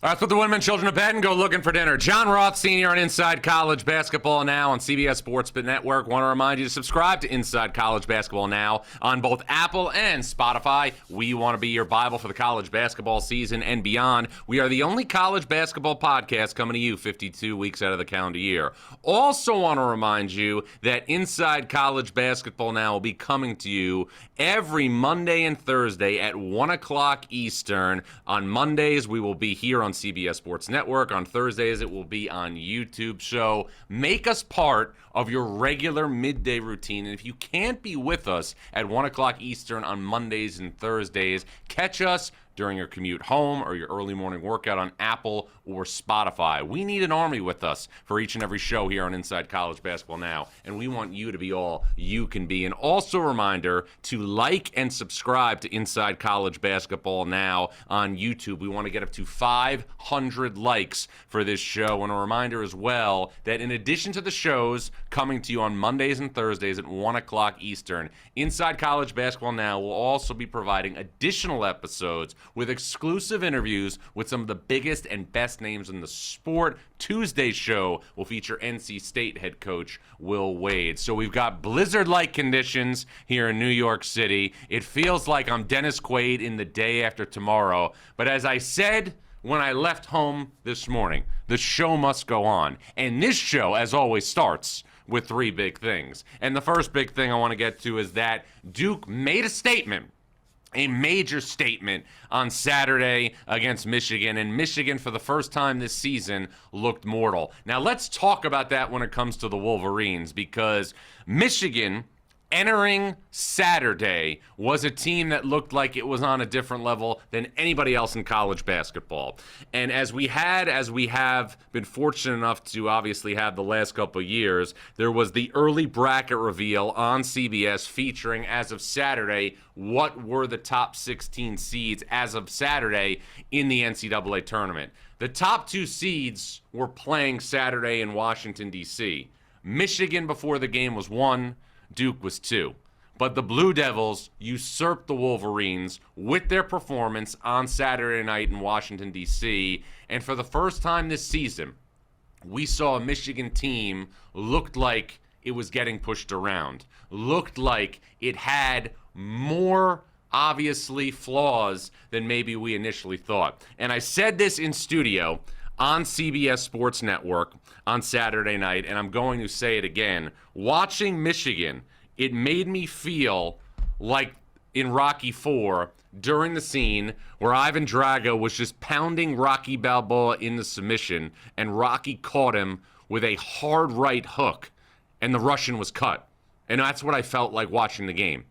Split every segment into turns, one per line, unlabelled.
All right, let's put the women and children to bed and go looking for dinner. Jon Rothstein here on Inside College Basketball Now on CBS Sports Network. Want to remind you to subscribe to Inside College Basketball Now on both Apple and Spotify. We want to be your Bible for the college basketball season and beyond. We are the only college basketball podcast coming to you 52 weeks out of the calendar year. Also want to remind you that Inside College Basketball Now will be coming to you every Monday and Thursday at 1 o'clock Eastern. On Mondays, we will be here on CBS Sports Network. On Thursdays, it will be on YouTube. So make us part of your regular midday routine. And if you can't be with us at 1 o'clock Eastern on Mondays and Thursdays, catch us during your commute home or your early morning workout on Apple or Spotify. We need an army with us for each and every show here on Inside College Basketball Now, and we want you to be all you can be. And also a reminder to like and subscribe to Inside College Basketball Now on YouTube. We want to get up to 500 likes for this show. And a reminder as well that in addition to the shows coming to you on Mondays and Thursdays at 1 o'clock Eastern, Inside College Basketball Now will also be providing additional episodes with exclusive interviews with some of the biggest and best names in the sport. Tuesday's show will feature NC State head coach Will Wade. So we've got blizzard-like conditions here in New York City. It feels like I'm Dennis Quaid in The Day After Tomorrow. But as I said when I left home this morning, the show must go on. And this show, as always, starts with three big things. And the first big thing I want to get to is that Duke made a statement, a major statement on Saturday against Michigan, and Michigan for the first time this season looked mortal. Now let's talk about that when it comes to the Wolverines, because Michigan entering Saturday was a team that looked like it was on a different level than anybody else in college basketball. And as we have been fortunate enough to obviously have the last couple of years, there was the early bracket reveal on CBS featuring, as of Saturday, what were the top 16 seeds as of Saturday in the NCAA tournament. The top two seeds were playing Saturday in Washington, D.C. Michigan before the game was 1, Duke was 2. But the Blue Devils usurped the Wolverines with their performance on Saturday night in Washington, D.C. And for the first time this season, we saw a Michigan team looked like it was getting pushed around, looked like it had more, obviously, flaws than maybe we initially thought. And I said this in studio on CBS Sports Network on Saturday night, and I'm going to say it again. Watching Michigan, it made me feel like in Rocky IV during the scene where Ivan Drago was just pounding Rocky Balboa into submission, and Rocky caught him with a hard right hook, and the Russian was cut. And that's what I felt like watching the game,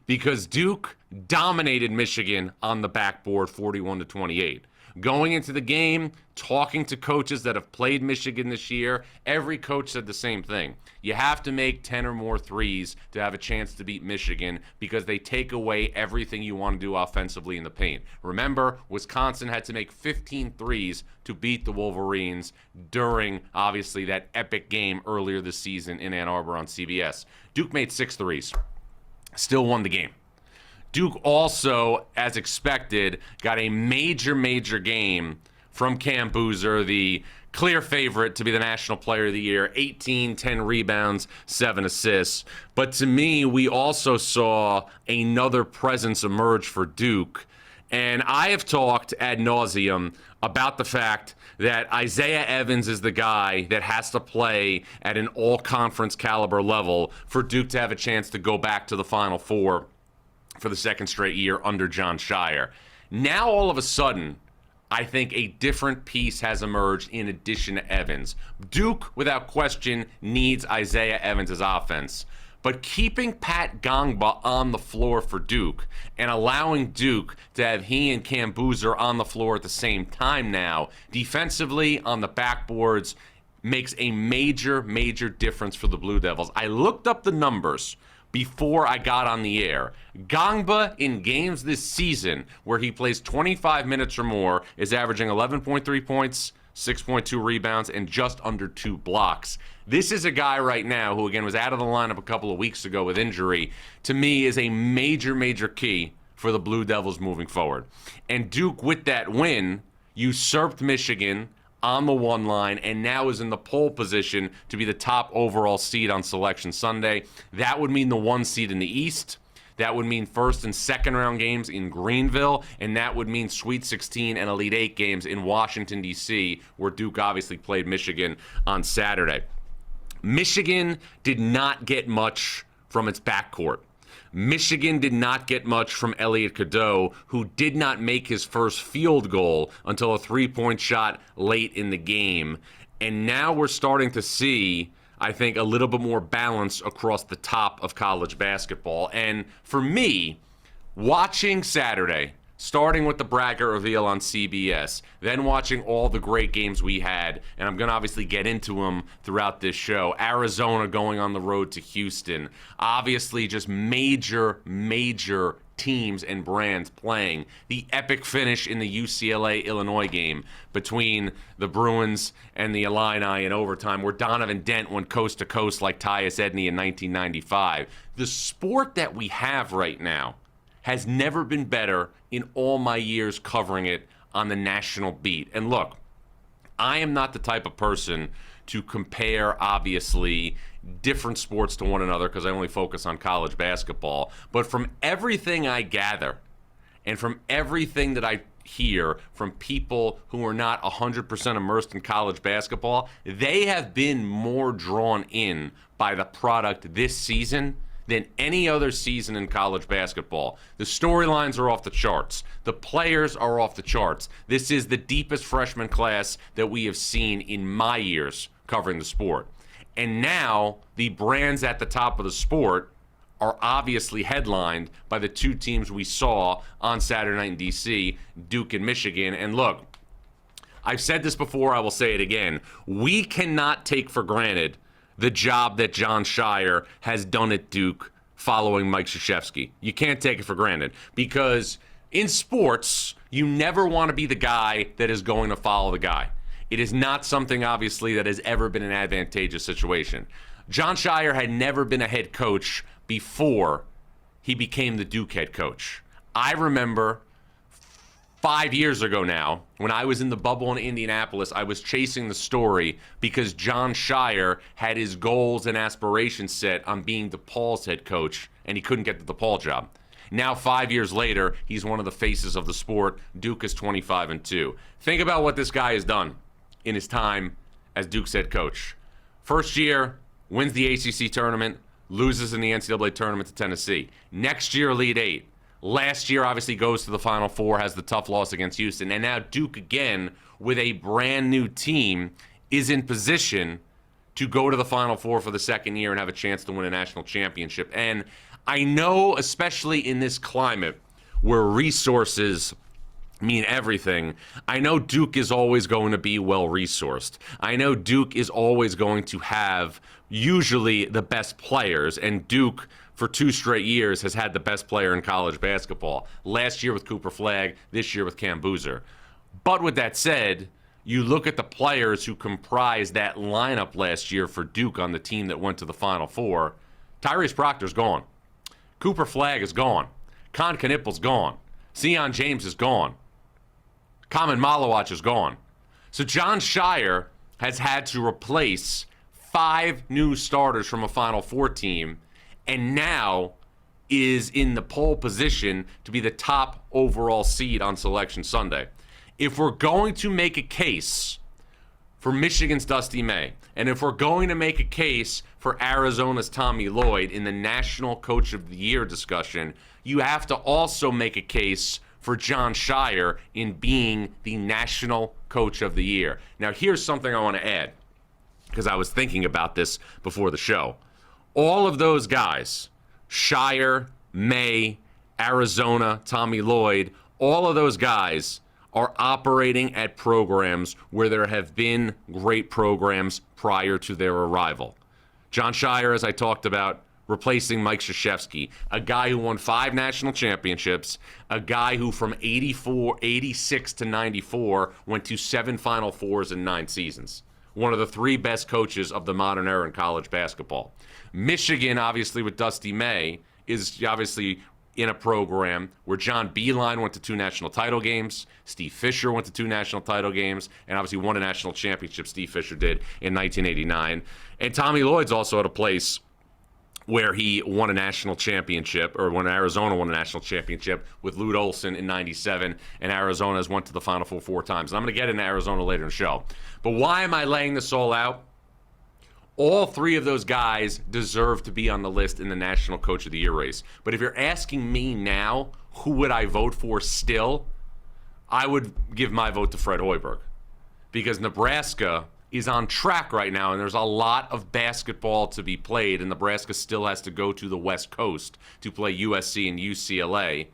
because Duke dominated Michigan on the backboard 41-28. Going into the game, talking to coaches that have played Michigan this year, every coach said the same thing. You have to make 10 or more threes to have a chance to beat Michigan, because they take away everything you want to do offensively in the paint. Remember, Wisconsin had to make 15 threes to beat the Wolverines during, obviously, that epic game earlier this season in Ann Arbor on CBS. Duke made 6 threes, still won the game. Duke also, as expected, got a major game from Cam Boozer, the clear favorite to be the National Player of the Year. 18, 10 rebounds, 7 assists. But to me, we also saw another presence emerge for Duke. And I have talked ad nauseum about the fact that Isaiah Evans is the guy that has to play at an all-conference caliber level for Duke to have a chance to go back to the Final Four for the second straight year under Jon Scheyer. Now, all of a sudden, I think a different piece has emerged in addition to Evans. Duke, without question, needs Isaiah Evans' offense. But keeping Pat Gongba on the floor for Duke and allowing Duke to have he and Cam Boozer on the floor at the same time now, defensively on the backboards, makes a major difference for the Blue Devils. I looked up the numbers before I got on the air. Gongba in games this season where he plays 25 minutes or more is averaging 11.3 points, 6.2 rebounds, and just under 2 blocks. This is a guy right now who, again, was out of the lineup a couple of weeks ago with injury. To me, is a major key for the Blue Devils moving forward. And Duke, with that win, usurped Michigan on the 1 line, and now is in the pole position to be the top overall seed on Selection Sunday. That would mean the 1 seed in the East. That would mean first and second round games in Greenville, and that would mean Sweet 16 and Elite 8 games in Washington, D.C., where Duke obviously played Michigan on Saturday. Michigan did not get much from its backcourt. Michigan did not get much from Elliot Cadeau, who did not make his first field goal until a 3-point shot late in the game. And now we're starting to see, I think, a little bit more balance across the top of college basketball. And for me, watching Saturday, starting with the bracket reveal on CBS, then watching all the great games we had, and I'm going to obviously get into them throughout this show. Arizona going on the road to Houston. Obviously just major teams and brands playing. The epic finish in the UCLA-Illinois game between the Bruins and the Illini in overtime, where Donovan Dent went coast to coast like Tyus Edney in 1995. The sport that we have right now has never been better in all my years covering it on the national beat. And look, I am not the type of person to compare, obviously, different sports to one another because I only focus on college basketball. But from everything I gather and from everything that I hear from people who are not 100% immersed in college basketball, they have been more drawn in by the product this season than any other season in college basketball. The storylines are off the charts. The players are off the charts. This is the deepest freshman class that we have seen in my years covering the sport. And now the brands at the top of the sport are obviously headlined by the 2 teams we saw on Saturday night in D.C., Duke and Michigan. And look, I've said this before, I will say it again. We cannot take for granted the job that Jon Scheyer has done at Duke following Mike Krzyzewski. You can't take it for granted because in sports, you never want to be the guy that is going to follow the guy. It is not something, obviously, that has ever been an advantageous situation. Jon Scheyer had never been a head coach before he became the Duke head coach. I remember 5 years ago now, when I was in the bubble in Indianapolis, I was chasing the story because Jon Scheyer had his goals and aspirations set on being DePaul's head coach, and he couldn't get the DePaul job. Now, 5 years later, he's one of the faces of the sport. Duke is 25-2. Think about what this guy has done in his time as Duke's head coach. First year, wins the ACC tournament, loses in the NCAA tournament to Tennessee. Next year, Elite 8. Last year, obviously, goes to the Final Four, has the tough loss against Houston. And now Duke, again, with a brand new team, is in position to go to the Final Four for the second year and have a chance to win a national championship. And I know, especially in this climate where resources mean everything, I know Duke is always going to be well-resourced. I know Duke is always going to have usually the best players, and Duke, for 2 straight years, has had the best player in college basketball. Last year with Cooper Flagg, this year with Cam Boozer. But with that said, you look at the players who comprised that lineup last year for Duke on the team that went to the Final Four. Tyrese Proctor's gone. Cooper Flagg is gone. Con Knippel's gone. Sion James is gone. Kamen Malawach is gone. So Jon Scheyer has had to replace 5 new starters from a Final Four team, and now is in the pole position to be the top overall seed on Selection Sunday. If we're going to make a case for Michigan's Dusty May, and if we're going to make a case for Arizona's Tommy Lloyd in the National Coach of the Year discussion, you have to also make a case for Jon Scheyer in being the National Coach of the Year. Now, here's something I want to add, because I was thinking about this before the show. All of those guys, Scheyer, May, Arizona, Tommy Lloyd, all of those guys are operating at programs where there have been great programs prior to their arrival. Jon Scheyer, as I talked about, replacing Mike Krzyzewski, a guy who won 5 national championships, a guy who from 86 to 94 went to 7 Final Fours in 9 seasons. One of the 3 best coaches of the modern era in college basketball. Michigan, obviously, with Dusty May, is obviously in a program where John Beilein went to 2 national title games, Steve Fisher went to 2 national title games, and obviously won a national championship, Steve Fisher did, in 1989. And Tommy Lloyd's also at a place where he won a national championship, or when Arizona won a national championship with Lute Olson in 97, and Arizona has went to the Final Four 4 times. And I'm going to get into Arizona later in the show. But why am I laying this all out? All 3 of those guys deserve to be on the list in the National Coach of the Year race. But if you're asking me now, who would I vote for still? I would give my vote to Fred Hoiberg. Because Nebraska is on track right now, and there's a lot of basketball to be played, and Nebraska still has to go to the West Coast to play USC and UCLA.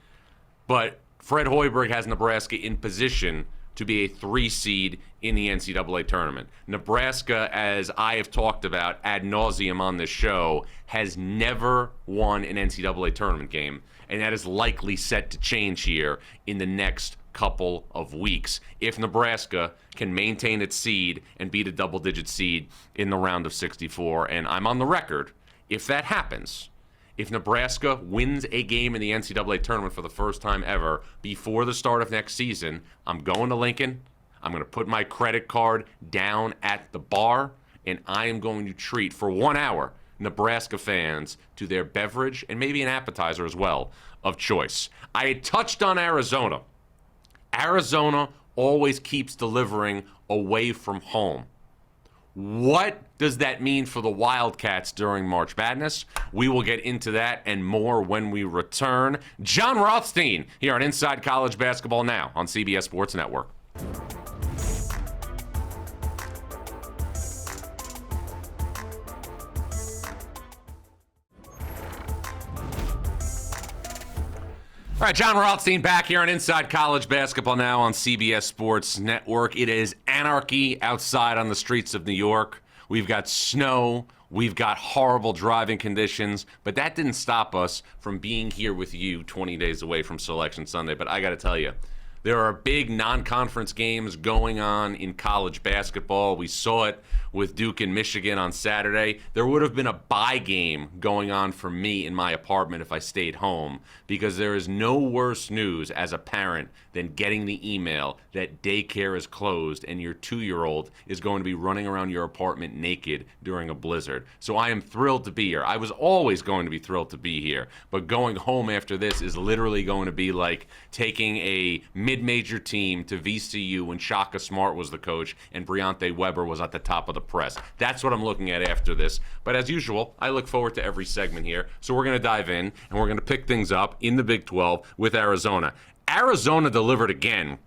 But Fred Hoiberg has Nebraska in position to be a 3 seed in the NCAA tournament. Nebraska, as I have talked about ad nauseum on this show, has never won an NCAA tournament game, and that is likely set to change here in the next couple of weeks if Nebraska can maintain its seed and beat a double-digit seed in the round of 64. And I'm on the record, if that happens, if Nebraska wins a game in the NCAA tournament for the first time ever before the start of next season, I'm going to Lincoln. I'm going to put my credit card down at the bar, and I am going to treat for 1 hour Nebraska fans to their beverage and maybe an appetizer as well of choice. I had touched on Arizona. Arizona always keeps delivering away from home. What does that mean for the Wildcats during March Madness? We will get into that and more when we return. Jon Rothstein here on Inside College Basketball Now on CBS Sports Network. All right, Jon Rothstein back here on Inside College Basketball Now on CBS Sports Network. It is anarchy outside on the streets of New York. We've got snow. We've got horrible driving conditions. But that didn't stop us from being here with you 20 days away from Selection Sunday. But I got to tell you, there are big non-conference games going on in college basketball. We saw it with Duke and Michigan on Saturday. There would have been a bye game going on for me in my apartment if I stayed home, because there is no worse news as a parent than getting the email that daycare is closed and your 2-year-old is going to be running around your apartment naked during a blizzard. So I am thrilled to be here. I was always going to be thrilled to be here, but going home after this is literally going to be like taking a mid-major team to VCU when Shaka Smart was the coach and Briante Weber was at the top of the press. That's what I'm looking at after this. But as usual, I look forward to every segment here. So we're going to dive in and we're going to pick things up in the Big 12 with Arizona. Arizona delivered again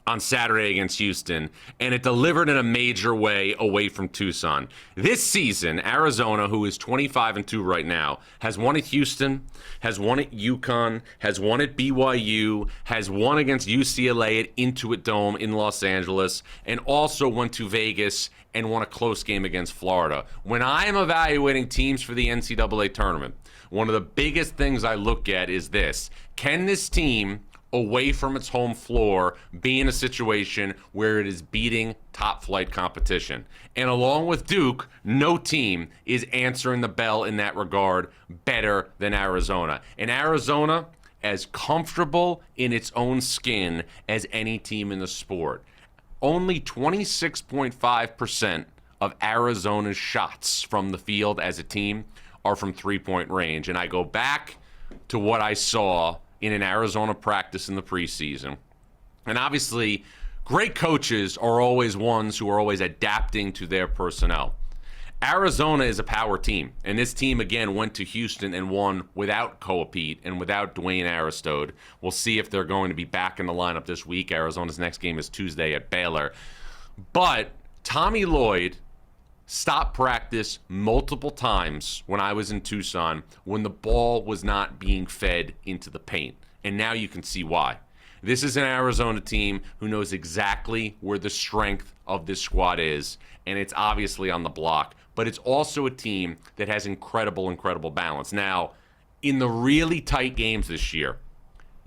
on Saturday against Houston, and it delivered in a major way away from Tucson. This season, Arizona, who is 25-2 right now, has won at Houston, has won at UConn, has won at BYU, has won against UCLA at Intuit Dome in Los Angeles, and also went to Vegas and won a close game against Florida. When I am evaluating teams for the NCAA tournament, one of the biggest things I look at is this: can this team, away from its home floor, be in a situation where it is beating top flight competition? And along with Duke, no team is answering the bell in that regard better than Arizona. And Arizona, as comfortable in its own skin as any team in the sport. Only 26.5% of Arizona's shots from the field as a team are from three-point range. And I go back to what I saw in an Arizona practice in the preseason. And obviously, great coaches are always ones who are always adapting to their personnel. Arizona is a power team, and this team again went to Houston and won without Coapete and without Dwayne Aristode. We'll see if they're going to be back in the lineup this week. Arizona's next game is Tuesday at Baylor. But Tommy Lloyd stopped practice multiple times when I was in Tucson when the ball was not being fed into the paint. And now you can see why. This is an Arizona team who knows exactly where the strength of this squad is, and it's obviously on the block. But it's also a team that has incredible balance. Now, in the really tight games this year,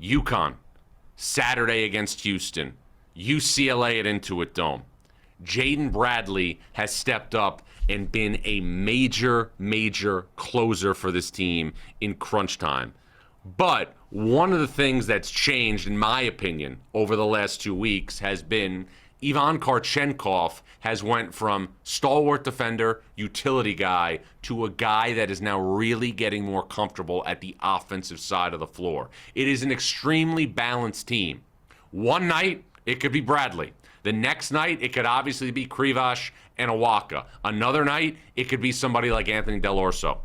UConn, Saturday against Houston, UCLA at Intuit Dome, Jaden Bradley has stepped up and been a major closer for this team in crunch time. But one of the things that's changed, in my opinion, over the last 2 weeks has been Ivan Karchenkov has went from stalwart defender, utility guy, to a guy that is now really getting more comfortable at the offensive side of the floor. It is an extremely balanced team. One night, it could be Bradley. The next night, it could obviously be Krivas and Awaka. Another night, it could be somebody like Anthony Del Orso,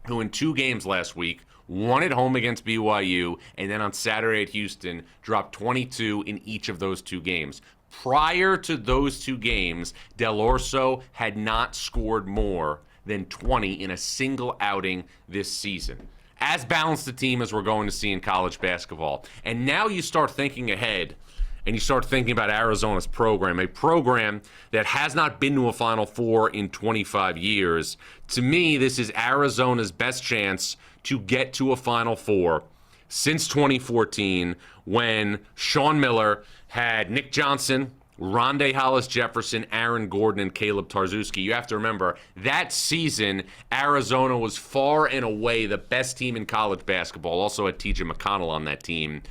who in 2 games last week, won at home against BYU, and then on Saturday at Houston, dropped 22 in each of those 2 games. Prior to those 2 games, Del Orso had not scored more than 20 in a single outing this season. As balanced a team as we're going to see in college basketball. And now you start thinking ahead, and you start thinking about Arizona's program, a program that has not been to a Final Four in 25 years. To me, this is Arizona's best chance to get to a Final Four since 2014, when Sean Miller had Nick Johnson, Rondé Hollis-Jefferson, Aaron Gordon, and Caleb Tarczewski. You have to remember, that season, Arizona was far and away the best team in college basketball. Also had TJ McConnell on that team.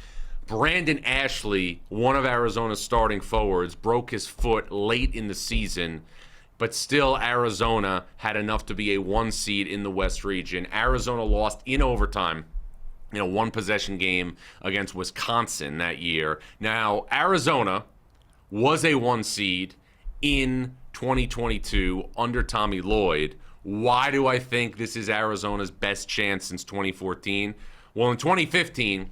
Brandon Ashley, one of Arizona's starting forwards, broke his foot late in the season, but still Arizona had enough to be a 1 seed in the West region. Arizona lost in overtime in a 1-possession game against Wisconsin that year. Now, Arizona was a 1 seed in 2022 under Tommy Lloyd. Why do I think this is Arizona's best chance since 2014? Well, in 2015,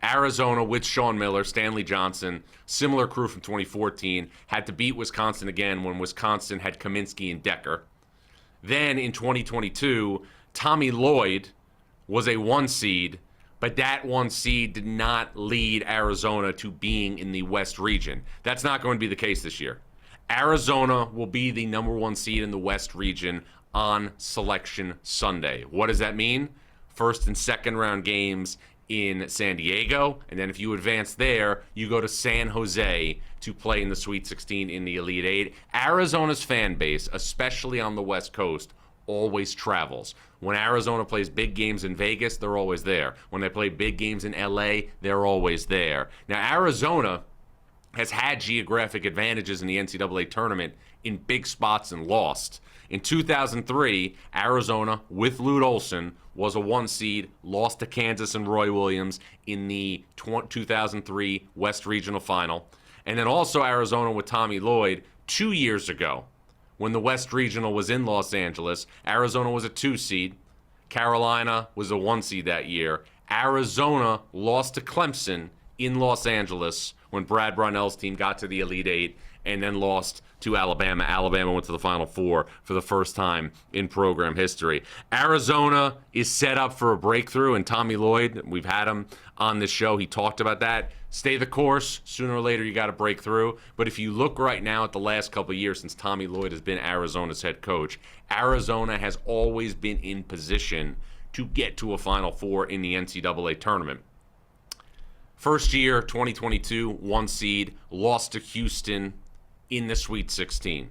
Arizona with Sean Miller, Stanley Johnson, similar crew from 2014, had to beat Wisconsin again when Wisconsin had Kaminsky and Decker. Then in 2022, Tommy Lloyd was a 1 seed, but that 1 seed did not lead Arizona to being in the West region. That's not going to be the case this year. Arizona will be the number 1 seed in the West region on Selection Sunday. What does that mean? First and second round games in San Diego, and then if you advance there, you go to San Jose to play in the Sweet 16 in the Elite Eight. Arizona's fan base, especially on the West Coast, always travels. When Arizona plays big games in Vegas, they're always there. When they play big games in LA, they're always there. Now, Arizona has had geographic advantages in the NCAA tournament in big spots and lost. In 2003, Arizona, with Lute Olson, was a 1 seed, lost to Kansas and Roy Williams in the 2003 West Regional Final. And then also Arizona with Tommy Lloyd 2 years ago, when the West Regional was in Los Angeles. Arizona was a 2 seed. Carolina was a 1 seed that year. Arizona lost to Clemson in Los Angeles when Brad Brownell's team got to the Elite Eight, and then lost to Alabama. Alabama went to the Final Four for the first time in program history. Arizona is set up for a breakthrough, and Tommy Lloyd, we've had him on this show, he talked about that. Stay the course. Sooner or later, you got to break through. But if you look right now at the last couple of years since Tommy Lloyd has been Arizona's head coach, Arizona has always been in position to get to a Final Four in the NCAA tournament. First year, 2022, 1 seed, lost to Houston in the Sweet 16.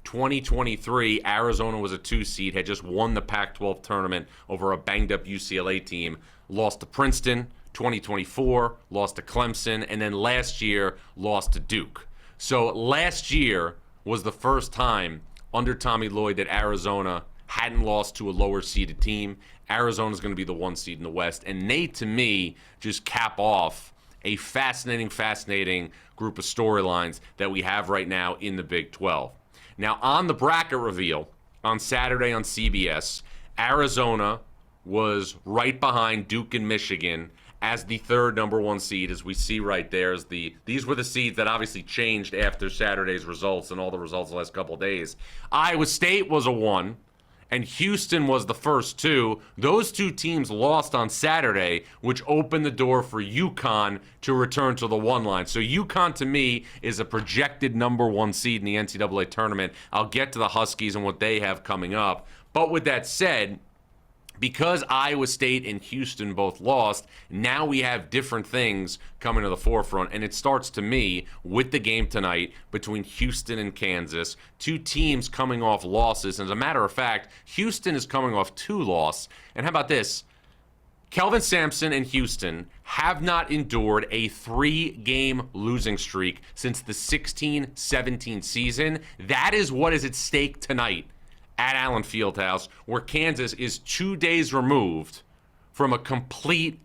2023, Arizona was a 2 seed, had just won the Pac-12 tournament over a banged-up UCLA team, lost to Princeton. 2024, lost to Clemson, and then last year, lost to Duke. So last year was the first time under Tommy Lloyd that Arizona hadn't lost to a lower-seeded team. Arizona's going to be the 1 seed in the West, and they, to me, just cap off a fascinating group of storylines that we have right now in the Big 12. Now, on the bracket reveal on Saturday on CBS, Arizona was right behind Duke and Michigan as the third number 1 seed, as we see right there. These were the seeds that obviously changed after Saturday's results and all the results the last couple of days. Iowa State was a 1, and Houston was the first 2. Those 2 teams lost on Saturday, which opened the door for UConn to return to the 1 line. So UConn, to me, is a projected number 1 seed in the NCAA tournament. I'll get to the Huskies and what they have coming up. But with that said, because Iowa State and Houston both lost, now we have different things coming to the forefront. And it starts, to me, with the game tonight between Houston and Kansas. 2 teams coming off losses. And as a matter of fact, Houston is coming off 2 losses. And how about this? Kelvin Sampson and Houston have not endured a 3-game losing streak since the 16-17 season. That is what is at stake tonight at Allen Fieldhouse, where Kansas is 2 days removed from a complete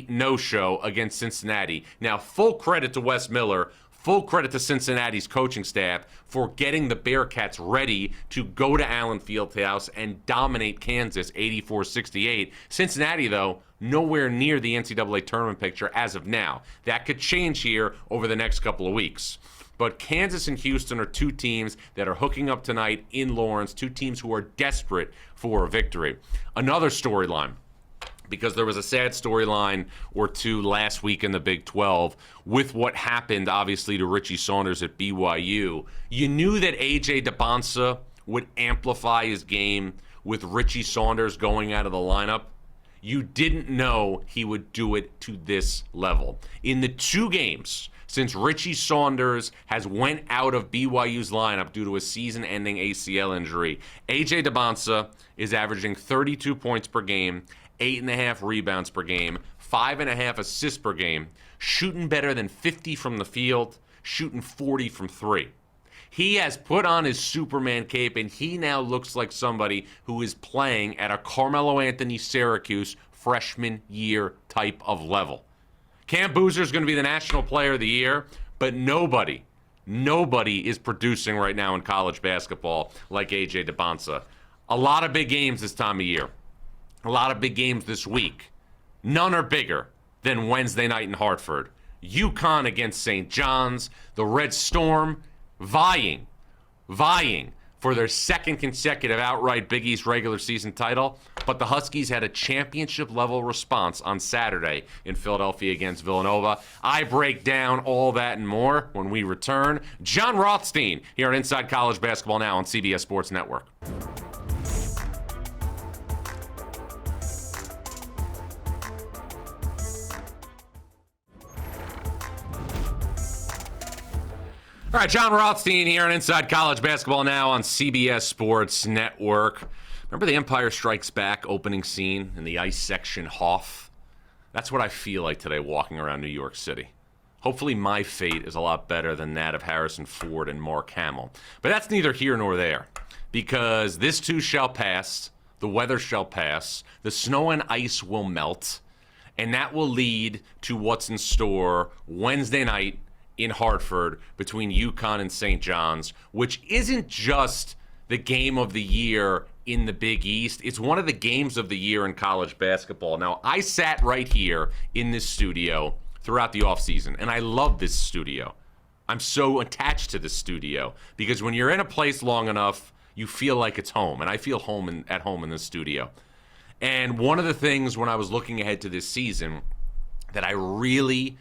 no-show against Cincinnati. Now, full credit to Wes Miller, full credit to Cincinnati's coaching staff for getting the Bearcats ready to go to Allen Fieldhouse and dominate Kansas 84-68. Cincinnati, though, nowhere near the NCAA tournament picture as of now. That could change here over the next couple of weeks. But Kansas and Houston are two teams that are hooking up tonight in Lawrence, two teams who are desperate for a victory. Another storyline, because there was a sad storyline or two last week in the Big 12 with what happened, obviously, to Richie Saunders at BYU. You knew that A.J. DeBonsa would amplify his game with Richie Saunders going out of the lineup. You didn't know he would do it to this level. In the 2 games since Richie Saunders has went out of BYU's lineup due to a season-ending ACL injury, A.J. DeBonsa is averaging 32 points per game, 8.5 rebounds per game, 5.5 assists per game, shooting better than 50 from the field, shooting 40 from 3. He has put on his Superman cape, and he now looks like somebody who is playing at a Carmelo Anthony Syracuse freshman year type of level. Cam Boozer is going to be the National Player of the Year, but nobody is producing right now in college basketball like A.J. DeBonsa. A lot of big games this time of year. A lot of big games this week. None are bigger than Wednesday night in Hartford. UConn against St. John's. The Red Storm vying for their second consecutive outright Big East regular season title. But the Huskies had a championship-level response on Saturday in Philadelphia against Villanova. I break down all that and more when we return. Jon Rothstein here on Inside College Basketball Now on CBS Sports Network. All right, Jon Rothstein here on Inside College Basketball Now on CBS Sports Network. Remember the Empire Strikes Back opening scene in the ice section Hoff? That's what I feel like today walking around New York City. Hopefully my fate is a lot better than that of Harrison Ford and Mark Hamill. But that's neither here nor there, because this too shall pass, the weather shall pass, the snow and ice will melt, and that will lead to what's in store Wednesday night in Hartford between UConn and St. John's, which isn't just the game of the year in the Big East. It's one of the games of the year in college basketball. Now, I sat right here in this studio throughout the offseason, and I love this studio. I'm so attached to this studio because when you're in a place long enough, you feel like it's home, and I feel at home in this studio. And one of the things when I was looking ahead to this season that I really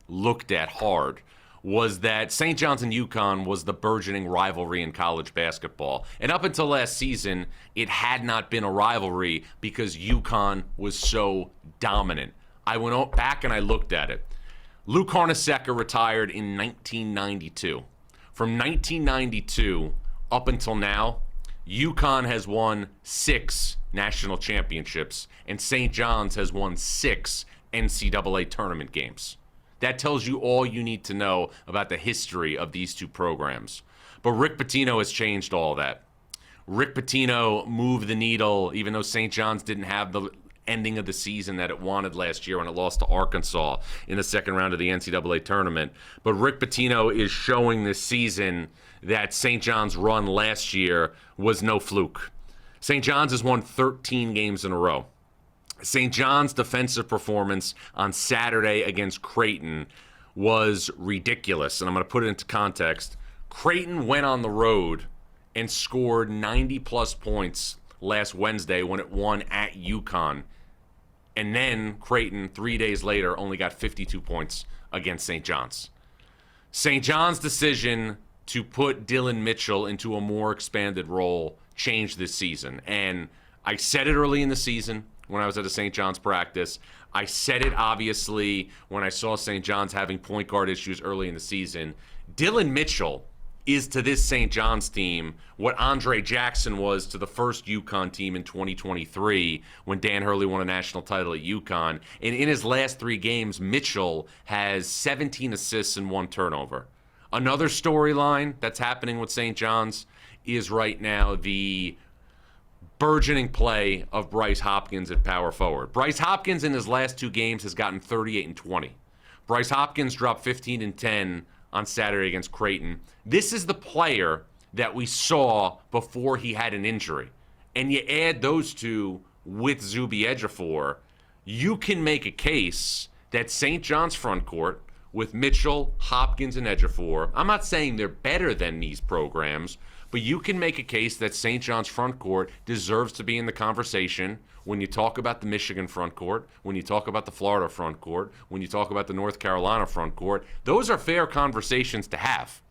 looked at hard was that St. John's and UConn was the burgeoning rivalry in college basketball. And up until last season, it had not been a rivalry because UConn was so dominant. I went back and I looked at it. Luke Hornacek retired in 1992. From 1992 up until now, UConn has won 6 national championships, and St. John's has won 6 NCAA tournament games. That tells you all you need to know about the history of these two programs. But Rick Pitino has changed all that. Rick Pitino moved the needle, even though St. John's didn't have the ending of the season that it wanted last year when it lost to Arkansas in the second round of the NCAA tournament. But Rick Pitino is showing this season that St. John's run last year was no fluke. St. John's has won 13 games in a row. St. John's defensive performance on Saturday against Creighton was ridiculous, and I'm going to put it into context. Creighton went on the road and scored 90-plus points last Wednesday when it won at UConn, and then Creighton, 3 days later, only got 52 points against St. John's. St. John's decision to put Dylan Mitchell into a more expanded role changed this season, and I said it early in the season when I was at a St. John's practice. I said it, obviously, when I saw St. John's having point guard issues early in the season. Dylan Mitchell is to this St. John's team what Andre Jackson was to the first UConn team in 2023 when Dan Hurley won a national title at UConn. And in his last 3 games, Mitchell has 17 assists and 1 turnover. Another storyline that's happening with St. John's is right now the burgeoning play of Bryce Hopkins at power forward. Bryce Hopkins in his last 2 games has gotten 38 and 20. Bryce Hopkins dropped 15 and 10 on Saturday against Creighton. This is the player that we saw before he had an injury. And you add those two with Zuby Ejiofor, you can make a case that St. John's front court with Mitchell, Hopkins, and Ejiofor, I'm not saying they're better than these programs, but you can make a case that St. John's front court deserves to be in the conversation when you talk about the Michigan front court, when you talk about the Florida front court, when you talk about the North Carolina front court. Those are fair conversations to have.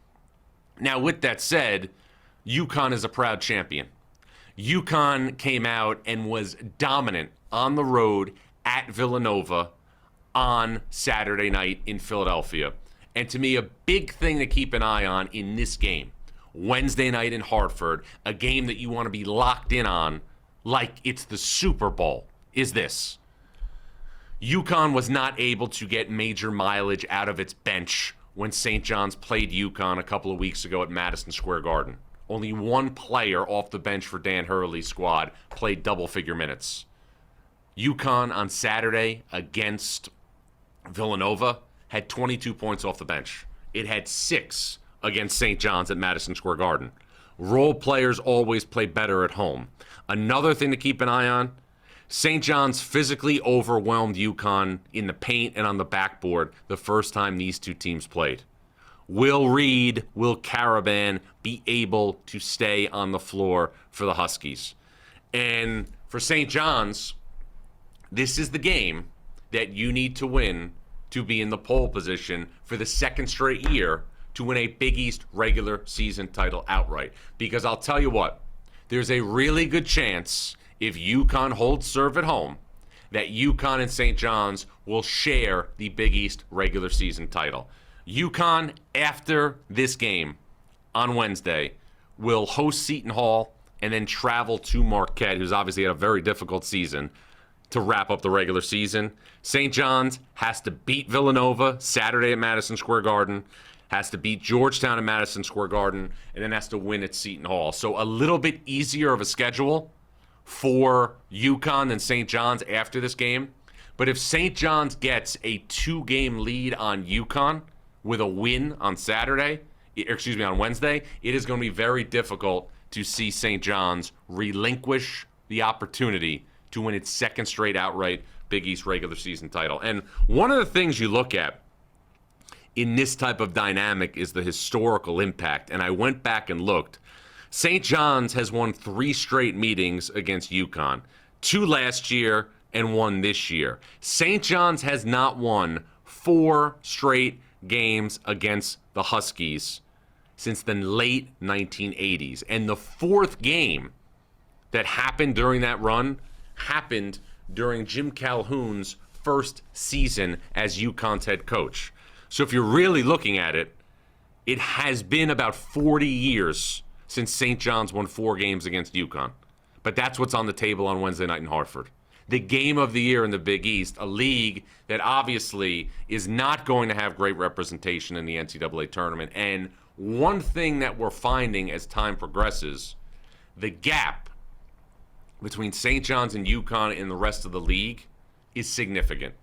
Now, with that said, UConn is a proud champion. UConn came out and was dominant on the road at Villanova on Saturday night in Philadelphia. And to me, a big thing to keep an eye on in this game, Wednesday night in Hartford, a game that you want to be locked in on like it's the Super Bowl, is this. UConn was not able to get major mileage out of its bench when St. John's played UConn a couple of weeks ago at Madison Square Garden. Only one player off the bench for Dan Hurley's squad played double-figure minutes. UConn on Saturday against Villanova had 22 points off the bench. It had 6 against St. John's at Madison Square Garden. Role players always play better at home. Another thing to keep an eye on, St. John's physically overwhelmed UConn in the paint and on the backboard the first time these two teams played. Will Reed, will Caravan be able to stay on the floor for the Huskies? And for St. John's, this is the game that you need to win to be in the pole position for the second straight year to win a Big East regular season title outright. Because I'll tell you what, there's a really good chance if UConn holds serve at home that UConn and St. John's will share the Big East regular season title. UConn, after this game on Wednesday, will host Seton Hall and then travel to Marquette, who's obviously had a very difficult season, to wrap up the regular season. St. John's has to beat Villanova Saturday at Madison Square Garden, has to beat Georgetown at Madison Square Garden, and then has to win at Seton Hall. So a little bit easier of a schedule for UConn than St. John's after this game. But if St. John's gets a 2-game lead on UConn with a win on on Wednesday, it is going to be very difficult to see St. John's relinquish the opportunity to win its second straight outright Big East regular season title. And one of the things you look at in this type of dynamic is the historical impact. And I went back and looked. St. John's has won 3 straight meetings against UConn, 2 last year and 1 this year. St. John's has not won 4 straight games against the Huskies since the late 1980s. And the 4th game that happened during that run happened during Jim Calhoun's first season as UConn's head coach. So if you're really looking at it, it has been about 40 years since St. John's won 4 games against UConn. But that's what's on the table on Wednesday night in Hartford. The game of the year in the Big East, a league that obviously is not going to have great representation in the NCAA tournament. And one thing that we're finding as time progresses, the gap between St. John's and UConn and the rest of the league is significant.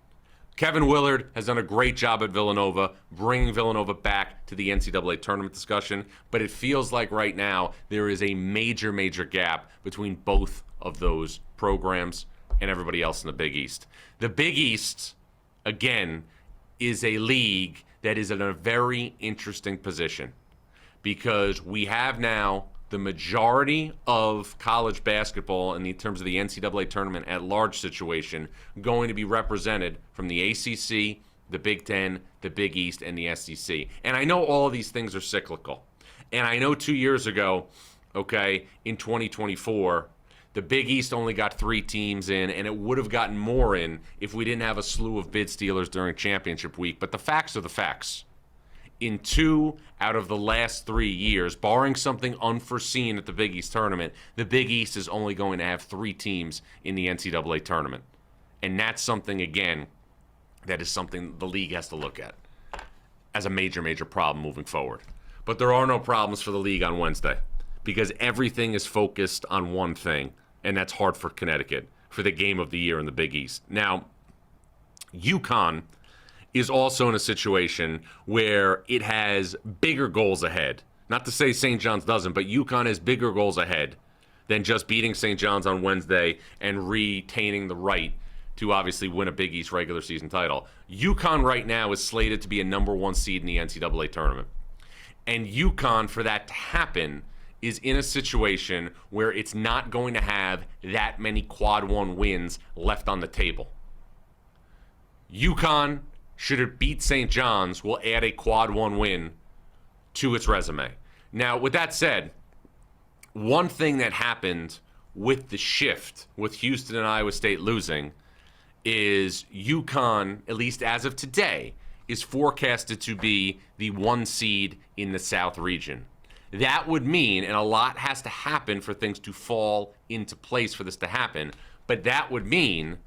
Kevin Willard has done a great job at Villanova, bringing Villanova back to the NCAA tournament discussion, but it feels like right now there is a major, major gap between both of those programs and everybody else in the Big East. The Big East, again, is a league that is in a very interesting position because we have now the majority of college basketball in terms of the NCAA tournament at large situation going to be represented from the ACC, the Big Ten, the Big East, and the SEC. And I know all of these things are cyclical. And I know 2 years ago, in 2024, the Big East only got 3 teams in, and it would have gotten more in if we didn't have a slew of bid stealers during championship week. But the facts are the facts. in 2 out of the last 3 years, barring something unforeseen at the Big East tournament, the Big East is only going to have 3 teams in the NCAA tournament. And that's something, again, that is something the league has to look at as a major, major problem moving forward. But there are no problems for the league on Wednesday because everything is focused on one thing, and that's Hartford, Connecticut, for the game of the year in the Big East. Now, UConn is also in a situation where it has bigger goals ahead. Not to say St. John's doesn't, but UConn has bigger goals ahead than just beating St. John's on Wednesday and retaining the right to obviously win a Big East regular season title. UConn right now is slated to be a number 1 seed in the NCAA tournament. And UConn, for that to happen, is in a situation where it's not going to have that many quad 1 wins left on the table. UConn, should it beat St. John's, will add a quad 1 win to its resume. Now, with that said, one thing that happened with the shift, with Houston and Iowa State losing, is UConn, at least as of today, is forecasted to be the 1 seed in the South region. That would mean, and a lot has to happen for things to fall into place for this to happen, but that would mean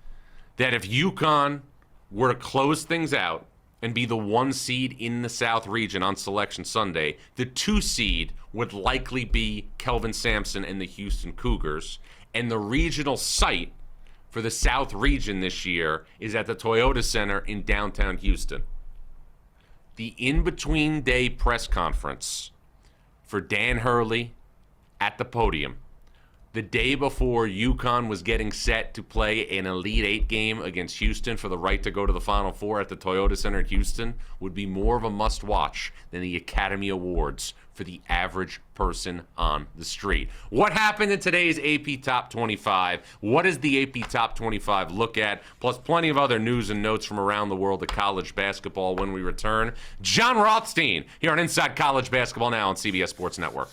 that if UConn were to close things out and be the 1 seed in the South region on Selection Sunday, the 2 seed would likely be Kelvin Sampson and the Houston Cougars, and the regional site for the South region this year is at the Toyota Center in downtown Houston. The in-between day press conference for Dan Hurley at the podium the day before UConn was getting set to play an Elite 8 game against Houston for the right to go to the Final Four at the Toyota Center in Houston would be more of a must-watch than the Academy Awards for the average person on the street. What happened in today's AP Top 25? What does the AP Top 25 look at? Plus plenty of other news and notes from around the world of college basketball when we return. Jon Rothstein here on Inside College Basketball Now on CBS Sports Network.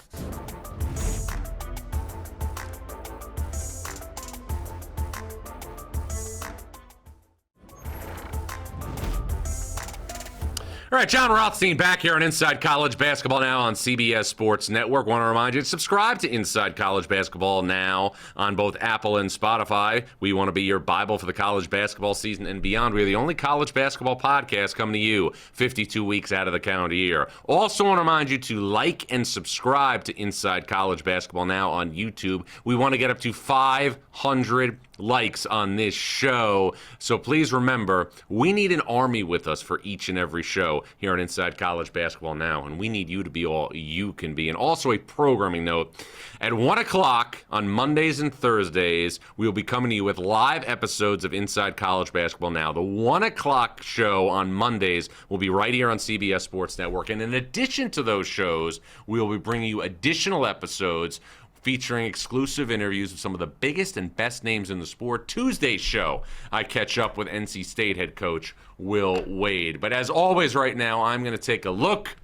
All right, Jon Rothstein back here on Inside College Basketball Now on CBS Sports Network. Want to remind you to subscribe to Inside College Basketball Now on both Apple and Spotify. We want to be your Bible for the college basketball season and beyond. We are the only college basketball podcast coming to you 52 weeks out of the calendar year. Also want to remind you to like and subscribe to Inside College Basketball Now on YouTube. We want to get up to 500 likes on this show. So please remember, we need an army with us for each and every show here on Inside College Basketball Now, and we need you to be all you can be. And also a programming note, at 1 o'clock on Mondays and Thursdays, we will be coming to you with live episodes of Inside College Basketball Now. The 1 o'clock show on Mondays will be right here on CBS Sports Network. And in addition to those shows, we will be bringing you additional episodes featuring exclusive interviews with some of the biggest and best names in the sport. Tuesday's show, I catch up with NC State head coach Will Wade. But as always right now, I'm going to take a look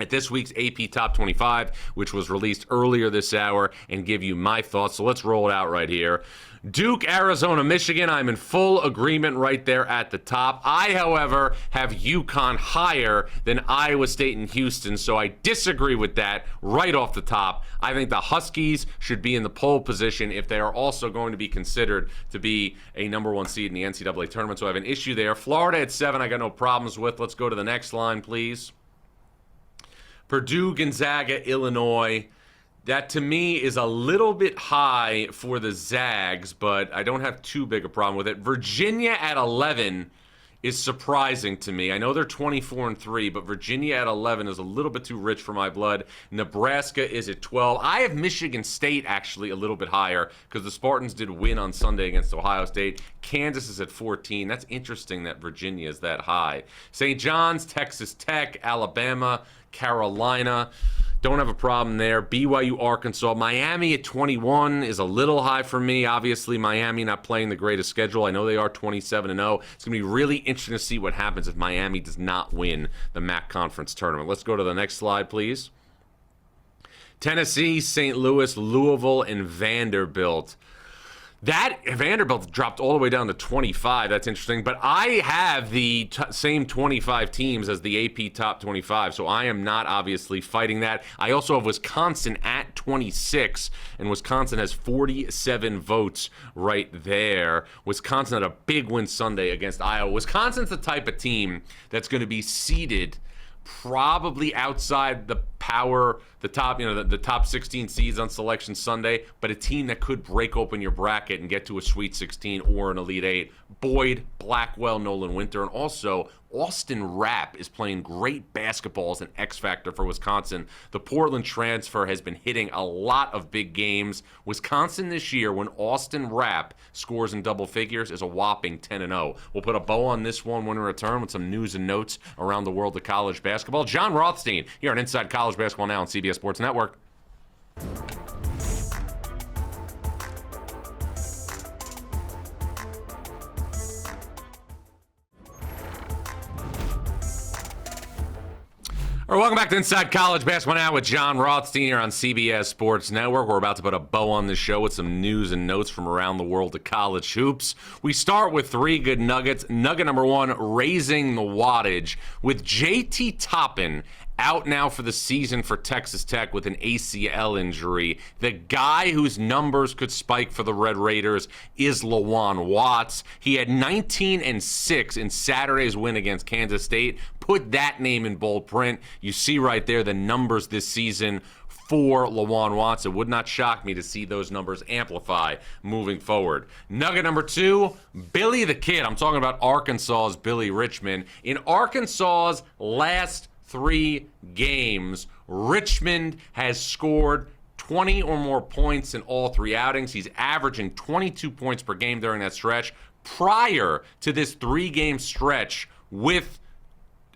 at this week's AP Top 25, which was released earlier this hour, and give you my thoughts. So let's roll it out right here. Duke, Arizona, Michigan, I'm in full agreement right there at the top. I, however, have UConn higher than Iowa State and Houston, so I disagree with that right off the top. I think the Huskies should be in the pole position if they are also going to be considered to be a number 1 seed in the NCAA tournament, so I have an issue there. Florida at 7, I got no problems with. Let's go to the next line, please. Purdue, Gonzaga, Illinois. That, to me, is a little bit high for the Zags, but I don't have too big a problem with it. Virginia at 11 is surprising to me. I know they're 24-3, but Virginia at 11 is a little bit too rich for my blood. Nebraska is at 12. I have Michigan State actually a little bit higher because the Spartans did win on Sunday against Ohio State. Kansas is at 14. That's interesting that Virginia is that high. St. John's, Texas Tech, Alabama, Carolina. Don't have a problem there. BYU, Arkansas. Miami at 21 is a little high for me. Obviously, Miami not playing the greatest schedule. I know they are 27-0. It's going to be really interesting to see what happens if Miami does not win the MAC Conference tournament. Let's go to the next slide, please. Tennessee, St. Louis, Louisville, and Vanderbilt. That Vanderbilt dropped all the way down to 25. That's interesting. But I have the same 25 teams as the AP top 25, so I am not obviously fighting that. I also have Wisconsin at 26, and Wisconsin has 47 votes right there. Wisconsin had a big win Sunday against Iowa. Wisconsin's the type of team that's going to be seeded probably outside the top, the top 16 seeds on Selection Sunday, but a team that could break open your bracket and get to a Sweet 16 or an Elite 8. Boyd, Blackwell, Nolan Winter, and also Austin Rapp is playing great basketball as an X factor for Wisconsin. The Portland transfer has been hitting a lot of big games. Wisconsin this year, when Austin Rapp scores in double figures, is a whopping 10-0. We'll put a bow on this one when we return with some news and notes around the world of college basketball. Jon Rothstein here on Inside College Basketball Now on CBS Sports Network. All right, welcome back to Inside College Basketball Now with Jon Rothstein here on CBS Sports Network. We're about to put a bow on the show with some news and notes from around the world of college hoops. We start with three good nuggets. Nugget number one, raising the wattage with JT Toppin out now for the season for Texas Tech with an ACL injury. The guy whose numbers could spike for the Red Raiders is Lawan Watts. He had 19 and 6 in Saturday's win against Kansas State. Put that name in bold print. You see right there the numbers this season for Lawan Watts. It would not shock me to see those numbers amplify moving forward. Nugget number two, Billy the Kid. I'm talking about Arkansas's Billy Richmond. In Arkansas's last 3 games, Richmond has scored 20 or more points in all 3 outings. He's averaging 22 points per game during that stretch. Prior to this 3-game stretch with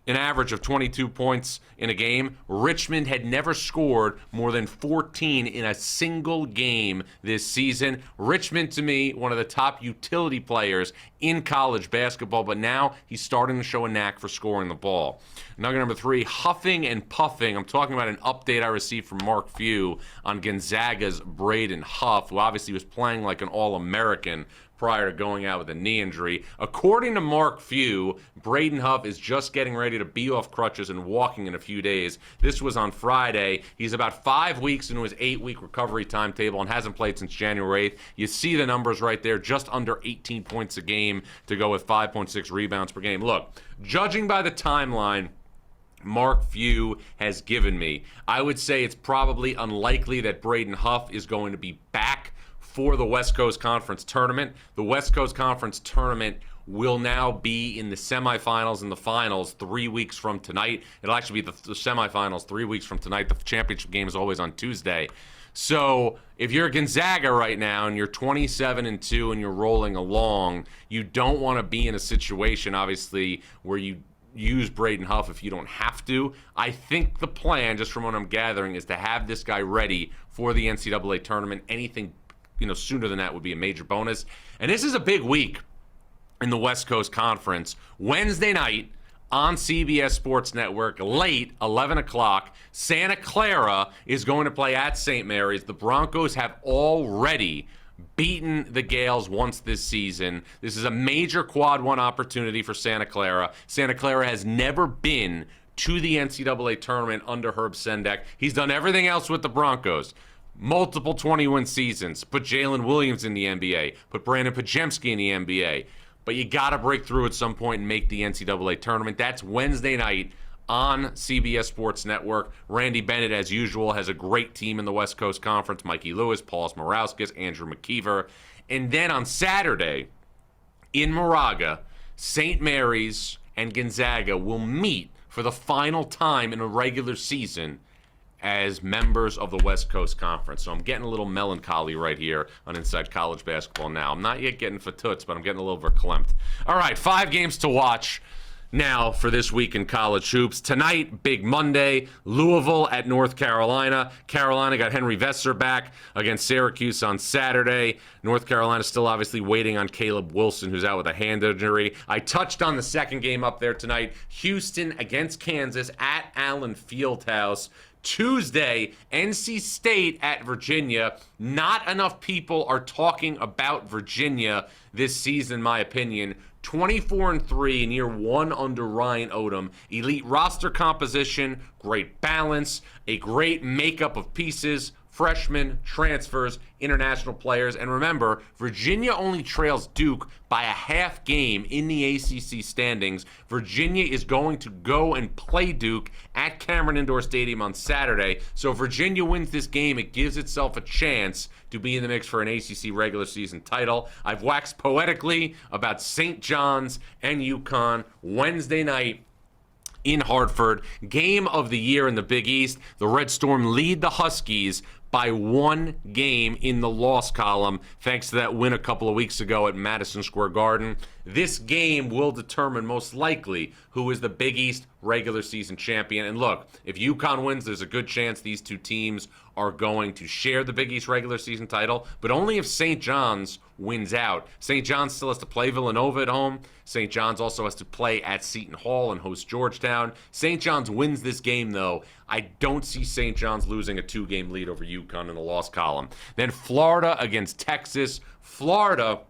an average of 22 points in a game, Richmond had never scored more than 14 in a single game this season. Richmond, to me, one of the top utility players in college basketball, but now he's starting to show a knack for scoring the ball. Nugget number 3, huffing and puffing. I'm talking about an update I received from Mark Few on Gonzaga's Braden Huff, who obviously was playing like an All-American prior to going out with a knee injury. According to Mark Few, Braden Huff is just getting ready to be off crutches and walking in a few days. This was on Friday. He's about 5 weeks into his 8-week recovery timetable and hasn't played since January 8th. You see the numbers right there, just under 18 points a game to go with 5.6 rebounds per game. Look, judging by the timeline Mark Few has given me, I would say it's probably unlikely that Braden Huff is going to be back for the West Coast Conference Tournament. The West Coast Conference Tournament will now be in the semifinals and the finals 3 weeks from tonight. It'll actually be the semifinals 3 weeks from tonight. The championship game is always on Tuesday. So if you're Gonzaga right now and you're 27-2 and you're rolling along, you don't want to be in a situation, obviously, where you use Braden Huff if you don't have to. I think the plan, just from what I'm gathering, is to have this guy ready for the NCAA tournament. Anything sooner than that would be a major bonus. And this is a big week in the West Coast Conference. Wednesday night on CBS Sports Network, late, 11 o'clock, Santa Clara is going to play at St. Mary's. The Broncos have already beaten the Gales once this season. This is a major quad one opportunity for Santa Clara. Santa Clara has never been to the NCAA tournament under Herb Sendek. He's done everything else with the Broncos. Multiple 20-win seasons. Put Jalen Williams in the NBA. Put Brandon Pajemski in the NBA. But you got to break through at some point and make the NCAA tournament. That's Wednesday night on CBS Sports Network. Randy Bennett, as usual, has a great team in the West Coast Conference. Mikey Lewis, Paul Smorauskas, Andrew McKeever. And then on Saturday, in Moraga, St. Mary's and Gonzaga will meet for the final time in a regular season as members of the West Coast Conference. So I'm getting a little melancholy right here on Inside College Basketball Now. I'm not yet getting fatoots, but I'm getting a little verklempt. All right, 5 games to watch now for this week in college hoops. Tonight, big Monday, Louisville at North Carolina. Carolina got Henry Vesser back against Syracuse on Saturday. North Carolina still obviously waiting on Caleb Wilson, who's out with a hand injury. I touched on the second game up there tonight. Houston against Kansas at Allen Fieldhouse. Tuesday, NC State at Virginia. Not enough people are talking about Virginia this season, in my opinion. 24-3 in year one under Ryan Odom. Elite roster composition, great balance, a great makeup of pieces, freshmen, transfers, international players. And remember, Virginia only trails Duke by a half game in the ACC standings. Virginia is going to go and play Duke at Cameron Indoor Stadium on Saturday. So if Virginia wins this game, it gives itself a chance to be in the mix for an ACC regular season title. I've waxed poetically about St. John's and UConn Wednesday night in Hartford. Game of the year in the Big East. The Red Storm lead the Huskies by one game in the loss column, thanks to that win a couple of weeks ago at Madison Square Garden. This game will determine most likely who is the Big East regular season champion. And look, if UConn wins, there's a good chance these two teams are going to share the Big East regular season title, but only if St. John's wins out. St. John's still has to play Villanova at home. St. John's also has to play at Seton Hall and host Georgetown. St. John's wins this game, though. I don't see St. John's losing a two-game lead over UConn in the loss column. Then Florida against Texas. Florida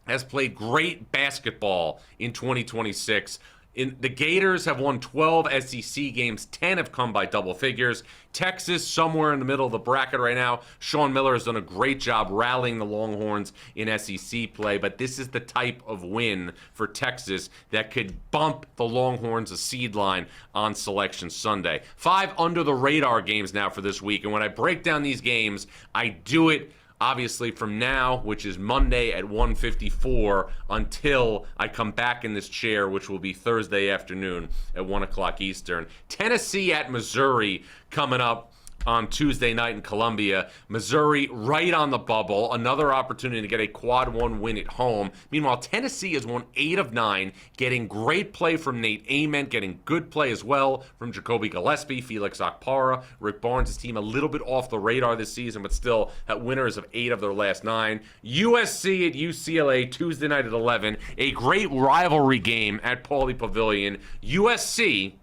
has played great basketball in 2026. The Gators have won 12 SEC games. 10 have come by double figures. Texas, somewhere in the middle of the bracket right now. Sean Miller has done a great job rallying the Longhorns in SEC play, but this is the type of win for Texas that could bump the Longhorns a seed line on Selection Sunday. 5 under-the-radar games now for this week, and when I break down these games, I do it obviously from now, which is Monday at 1:54, until I come back in this chair, which will be Thursday afternoon at 1 o'clock Eastern. Tennessee at Missouri coming up on Tuesday night in Columbia. Missouri right on the bubble. Another opportunity to get a quad one win at home. Meanwhile, Tennessee has won 8 of 9, getting great play from Nate Ament, getting good play as well from Jacoby Gillespie, Felix Okpara, Rick Barnes' team a little bit off the radar this season, but still at winners of 8 of their last 9. USC at UCLA Tuesday night at 11. A great rivalry game at Pauley Pavilion. USC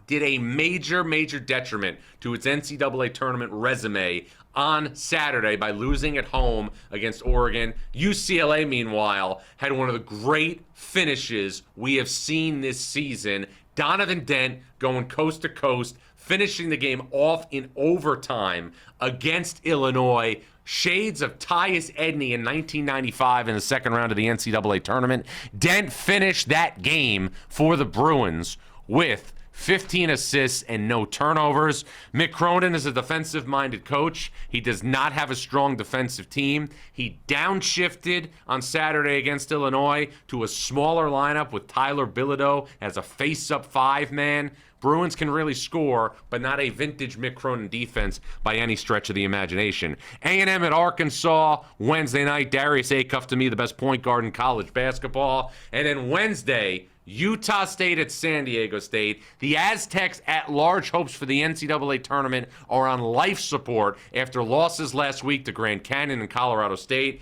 did a major detriment to its NCAA tournament resume on Saturday by losing at home against Oregon. UCLA, meanwhile, had one of the great finishes we have seen this season. Donovan Dent going coast to coast, finishing the game off in overtime against Illinois. Shades of Tyus Edney in 1995 in the second round of the NCAA tournament. Dent finished that game for the Bruins with 15 assists and no turnovers. Mick Cronin is a defensive-minded coach. He does not have a strong defensive team. He downshifted on Saturday against Illinois to a smaller lineup with Tyler Bilodeau as a face-up 5-man. Bruins can really score, but not a vintage Mick Cronin defense by any stretch of the imagination. A&M at Arkansas, Wednesday night. Darius Acuff, to me, the best point guard in college basketball. And then Wednesday, Utah State at San Diego State. The Aztecs at large hopes for the NCAA tournament are on life support after losses last week to Grand Canyon and Colorado State.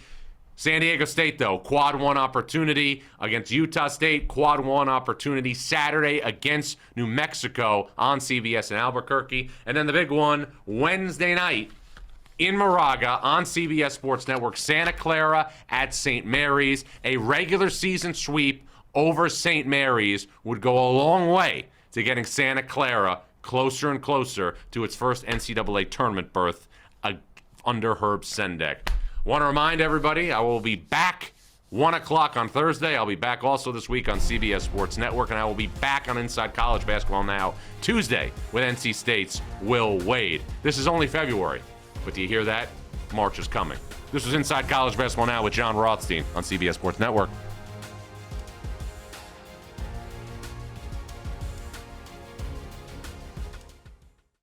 San Diego State, though, quad one opportunity against Utah State, quad one opportunity Saturday against New Mexico on CBS in Albuquerque. And then the big one, Wednesday night in Moraga on CBS Sports Network, Santa Clara at St. Mary's. A regular season sweep over St. Mary's would go a long way to getting Santa Clara closer and closer to its first NCAA tournament berth under Herb Sendek. Want to remind everybody, I will be back 1 o'clock on Thursday. I'll be back also this week on CBS Sports Network, and I will be back on Inside College Basketball Now Tuesday with NC State's Will Wade. This is only February, but do you hear that? March is coming. This was Inside College Basketball Now with Jon Rothstein on CBS Sports Network.